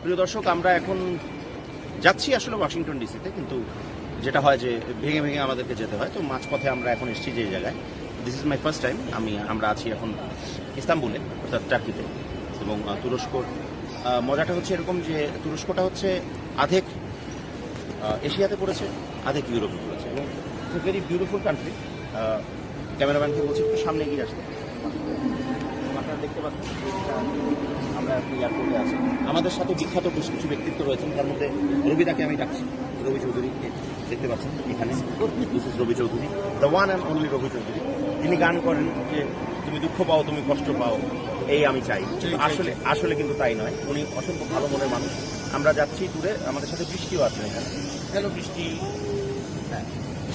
প্রিয় দর্শক, আমরা এখন যাচ্ছি আসলে ওয়াশিংটন ডিসিতে, কিন্তু যেটা হয় যে ভেঙে ভেঙে আমাদেরকে যেতে হয়। তো মাঝপথে আমরা এখন এসেছি যে জায়গায়, this is my first time. আমরা আছি এখন ইস্তাম্বুলে, অর্থাৎ টার্কিতে। এবং তুরস্কর মজাটা হচ্ছে এরকম যে তুরস্কটা হচ্ছে আধেক এশিয়াতে পড়েছে, আধেক ইউরোপে পড়েছে, এবং ভেরি বিউটিফুল কান্ট্রি। ক্যামেরাম্যানকে বলছি একটু সামনে এগিয়ে আসতে। আপনারা দেখতে পাচ্ছেন আমরা এখন এয়ারপোর্টে আছি। আমাদের সাথে বিখ্যাত বেশ কিছু ব্যক্তিত্ব রয়েছেন, তার মধ্যে রবিদাকে আমি ডাকছি। রবি চৌধুরীকে দেখতে পাচ্ছেন এখানে, this is Rabi Chowdhury, the one and only Rabi Chowdhury. তিনি গান করেন যে তুমি দুঃখ পাও, তুমি কষ্ট পাও, এই আমি চাই। আসলে কিন্তু তাই নয়, উনি অসংখ্য ভালো মনের মানুষ। আমরা যাচ্ছি ট্যুরে, আমাদের সাথে বৃষ্টিও আছে এখানে। হ্যালো বৃষ্টি। হ্যাঁ,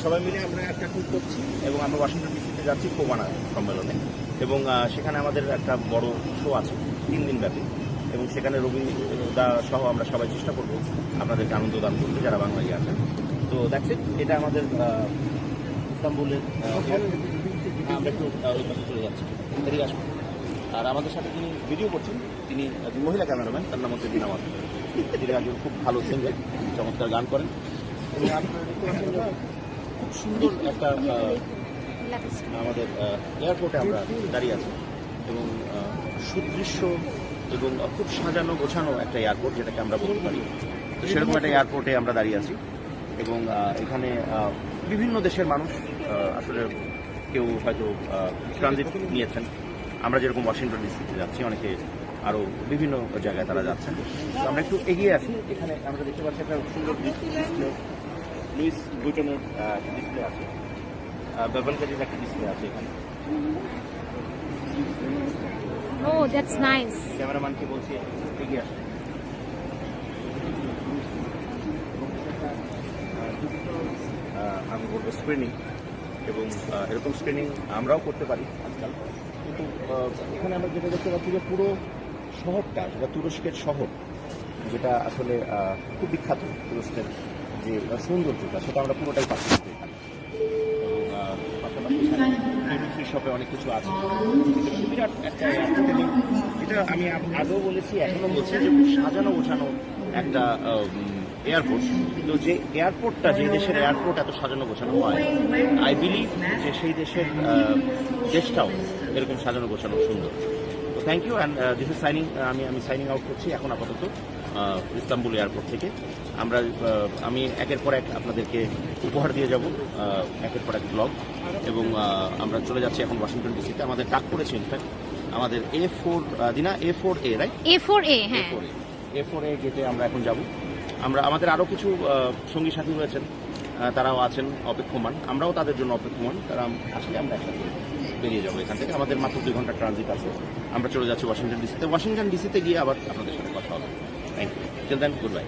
সবাই মিলে আমরা একটা ট্যুর করছি এবং আমরা ওয়াশিংটন ডিসিতে যাচ্ছি ফোবানা সম্মেলনে। এবং সেখানে আমাদের একটা বড় শো আছে 3 দিন ব্যাপী, এবং সেখানে রবি দা সহ আমরা সবাই চেষ্টা করবো আপনাদেরকে আনন্দ দান করতে, যারা বাঙালি আছেন। তো দ্যাটস ইট, এটা আমাদের ইস্তাম্বুলের। আমরা একটু ওই পাশে চলে যাচ্ছি, এদিকে আসবো। আর আমাদের সাথে যিনি ভিডিও করছেন তিনি একজন মহিলা ক্যামেরাম্যান, তার নাম হচ্ছে দিনা মাসুদ। তিনি একজন খুব ভালো সিঙ্গার, চমৎকার গান করেন। এবং আপনারা দেখতে পাচ্ছেন যে খুব সুন্দর একটা আমাদের এয়ারপোর্টে আমরা দাঁড়িয়ে আছি, এবং সুদৃশ্য এবং খুব সাজানো গোছানো একটা এয়ারপোর্ট, যেটাকে আমরা বলতে পারি। তো সেরকম একটা এয়ারপোর্টে আমরা দাঁড়িয়ে আছি, এবং এখানে বিভিন্ন দেশের মানুষ আসলে কেউ হয়তো ট্রানজিট নিয়েছেন। আমরা যেরকম ওয়াশিংটন ডিসিতে যাচ্ছি, অনেকে আরও বিভিন্ন জায়গায় তারা যাচ্ছেন। তো আমরা একটু এগিয়ে আছি। এখানে আমরা দেখতে পাচ্ছি একটা সুন্দর ডিসপ্লে, লুইস বুইটনের ডিসপ্লে আছে, বেবেলগাজির একটা ডিসপ্লে আছে এখানে। Oh, that's nice. ক্যামেরাম্যানকে বলছি এগিয়ে আসতে। আমি বলবো স্ক্রিনিং, এবং এরকম স্ক্রিনিং আমরাও করতে পারি আজকাল। কিন্তু এখানে আমরা যেটা দেখতে পাচ্ছি যে পুরো শহরটা, যেটা তুরস্কের শহর, যেটা আসলে খুব বিখ্যাত, তুরস্কের যে সৌন্দর্যটা, সেটা আমরা পুরোটাই পাচ্ছি এখানে। এবং পাশাপাশি ফ্রি শপে অনেক কিছু আছে। বিরাট একটা এয়ারপোর্ট, এবং যেটা আমি আগেও বলেছি, এখনও বলছি যে সাজানো গোছানো একটা এয়ারপোর্ট। তো যে এয়ারপোর্টটা, যে দেশের এয়ারপোর্ট এত সাজানো গোছানো হয়, আই বিলিভ যে সেই দেশের দেশটাও এরকম সাজানো গোছানো সুন্দর। তো thank you, and this is signing. আমি সাইনিং আউট করছি এখন আপাতত ইস্তাম্বুল এয়ারপোর্ট থেকে। আমি একের পর এক আপনাদেরকে উপহার দিয়ে যাব, একের পর এক ব্লগ। এবং আমরা চলে যাচ্ছি এখন ওয়াশিংটন ডিসিতে। আমাদের ডাক পড়েছে ইনফ্যাক্ট আমাদের দিনা A4A, রাইট? A4A, হ্যাঁ, A4A গেটে আমরা এখন যাব। আমাদের আরও কিছু সঙ্গী সাথী রয়েছেন, তারাও আছেন অপেক্ষমান, আমরাও তাদের জন্য অপেক্ষমান। তারা আসলে আমরা একসাথে বেরিয়ে যাবো এখান থেকে। আমাদের মাত্র 2 ঘন্টা ট্রানজিট আছে। আমরা চলে যাচ্ছি ওয়াশিংটন ডিসিতে। ওয়াশিংটন ডিসিতে গিয়ে আবার আপনাদের সাথে কথা হবে। Thank you, till then, good by.